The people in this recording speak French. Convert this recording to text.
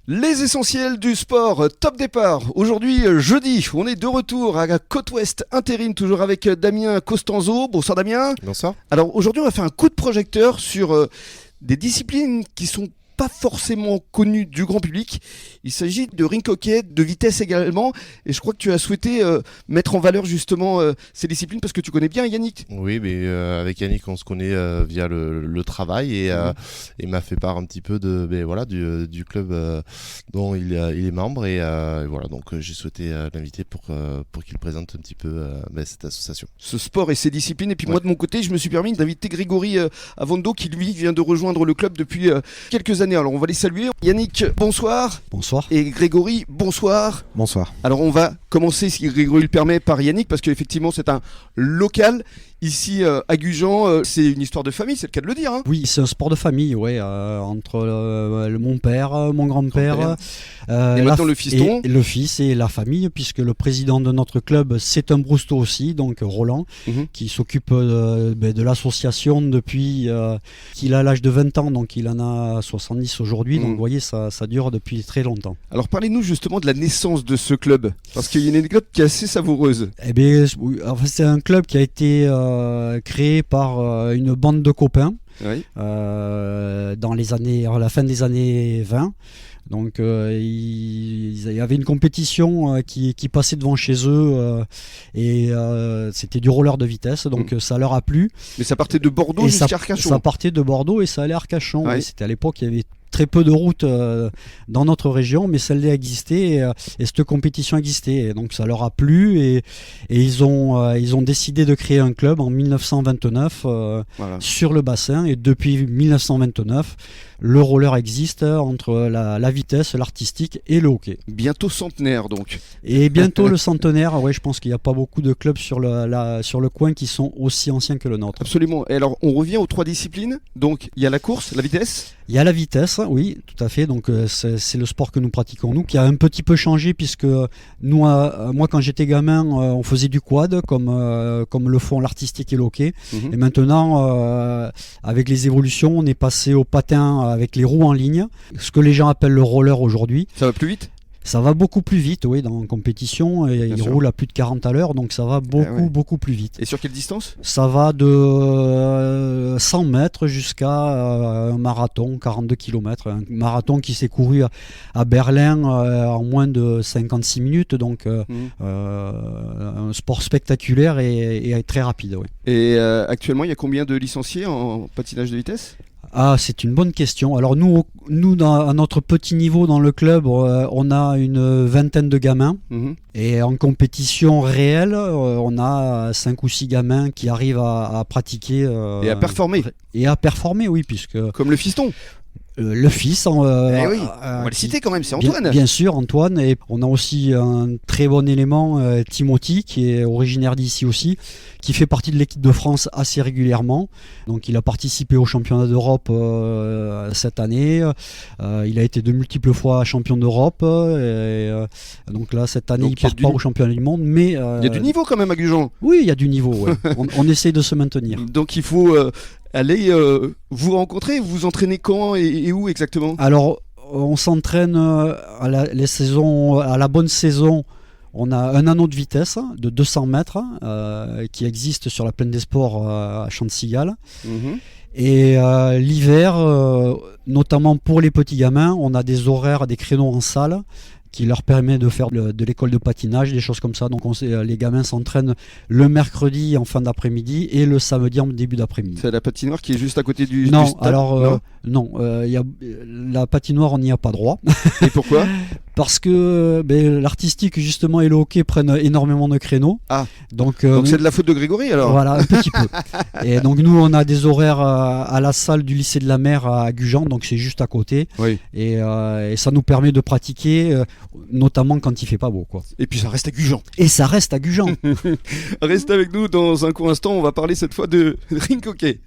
Les essentiels du sport, top départ. Aujourd'hui, jeudi, on est de retour à Côte-Ouest intérim, toujours avec Damien Costanzo. Bonsoir Damien. Bonsoir. Alors aujourd'hui, on va faire un coup de projecteur sur des disciplines qui sont pas forcément connues du grand public. Il s'agit de rink hockey, de vitesse également. Et je crois que tu as souhaité mettre en valeur justement ces disciplines parce que tu connais bien Yannick. Oui, mais avec Yannick, on se connaît via le travail et il m'a fait part un petit peu du club dont il est membre et voilà, donc j'ai souhaité l'inviter pour qu'il présente un petit peu cette association. Ce sport et ces disciplines. Et puis moi de mon côté, je me suis permis d'inviter Grégory Avando qui lui vient de rejoindre le club depuis quelques années. Alors on va les saluer. Yannick, bonsoir. Bonsoir. Et Grégory, bonsoir. Bonsoir. Alors on va commencer, si Grégory le permet, par Yannick, parce qu'effectivement c'est un local. Ici à Gujan, c'est une histoire de famille, c'est le cas de le dire. Hein. Oui, c'est un sport de famille, ouais, entre mon père, mon grand-père, et maintenant le fiston. Et le fils et la famille, puisque le président de notre club, c'est un Brousteau aussi, donc Roland, qui s'occupe de l'association depuis qu'il a l'âge de 20 ans, donc il en a 70 aujourd'hui, donc vous voyez, ça dure depuis très longtemps. Alors parlez-nous justement de la naissance de ce club, parce qu'il y a une anecdote qui est assez savoureuse. Eh bien, c'est un club qui a été créé par une bande de copains dans les années, à la fin des années 20. Donc il y avait une compétition qui passait devant chez eux et c'était du roller de vitesse, donc ça leur a plu. Mais ça partait de Bordeaux jusqu'à Arcachon. Ça partait de Bordeaux et ça allait à Arcachon. Ouais. C'était à l'époque, il y avait très peu de routes dans notre région, mais celle-là existait et cette compétition existait. Et donc ça leur a plu et ils ont décidé de créer un club en 1929 sur le bassin. Et depuis 1929, le roller existe entre la vitesse, l'artistique et le hockey. Bientôt centenaire donc. Et bientôt le centenaire, ouais, je pense qu'il n'y a pas beaucoup de clubs sur le coin qui sont aussi anciens que le nôtre. Absolument. Et alors on revient aux trois disciplines. Donc il y a la course, la vitesse. Il y a la vitesse, oui, tout à fait. Donc c'est le sport que nous pratiquons nous, qui a un petit peu changé puisque nous, moi quand j'étais gamin, on faisait du quad comme le font l'artistique et le hockey. Et maintenant, avec les évolutions, on est passé au patin avec les roues en ligne, ce que les gens appellent le roller aujourd'hui. Ça va plus vite ? Ça va beaucoup plus vite, oui, dans la compétition. Et il roule à plus de 40 à l'heure, donc ça va beaucoup plus vite. Et sur quelle distance ? Ça va de 100 mètres jusqu'à un marathon, 42 km. Un marathon qui s'est couru à Berlin en moins de 56 minutes, donc un sport spectaculaire et très rapide. Oui. Et actuellement, il y a combien de licenciés en patinage de vitesse ? Ah, c'est une bonne question. Alors nous à notre petit niveau dans le club, on a une vingtaine de gamins. Et en compétition réelle, on a 5 ou 6 gamins qui arrivent à pratiquer. Et à performer. Et à performer, oui, puisque... Comme le fiston. Le fils, on va le citer quand même, c'est Antoine. Bien sûr, Antoine. Et on a aussi un très bon élément, Timothy, qui est originaire d'ici aussi, qui fait partie de l'équipe de France assez régulièrement. Donc il a participé au championnat d'Europe cette année. Il a été de multiples fois champion d'Europe. Donc là, cette année, il ne part pas au championnat du monde. Mais, il y a du niveau quand même à Gujan. Oui, il y a du niveau. Ouais. on essaie de se maintenir. Donc il faut... allez vous rencontrer, vous vous entraînez quand et où exactement ? Alors, on s'entraîne à la bonne saison. On a un anneau de vitesse de 200 mètres qui existe sur la plaine des sports à Chantilly. Et l'hiver, notamment pour les petits gamins, on a des horaires, des créneaux en salle qui leur permet de faire de l'école de patinage, des choses comme ça. Donc les gamins s'entraînent le mercredi en fin d'après-midi et le samedi en début d'après-midi. C'est la patinoire qui est juste à côté du non, stade ? Alors, non, la patinoire, on n'y a pas droit. Et pourquoi ? Parce que l'artistique justement et le hockey prennent énormément de créneaux. Ah, donc c'est de la faute de Grégory alors ? Voilà, un petit peu. Et donc nous on a des horaires à la salle du lycée de la mer à Gujan, donc c'est juste à côté. Oui. Et ça nous permet de pratiquer, notamment quand il fait pas beau, quoi. Et puis ça reste à Gujan. Et ça reste à Gujan. Reste avec nous dans un court instant, on va parler cette fois de rink hockey.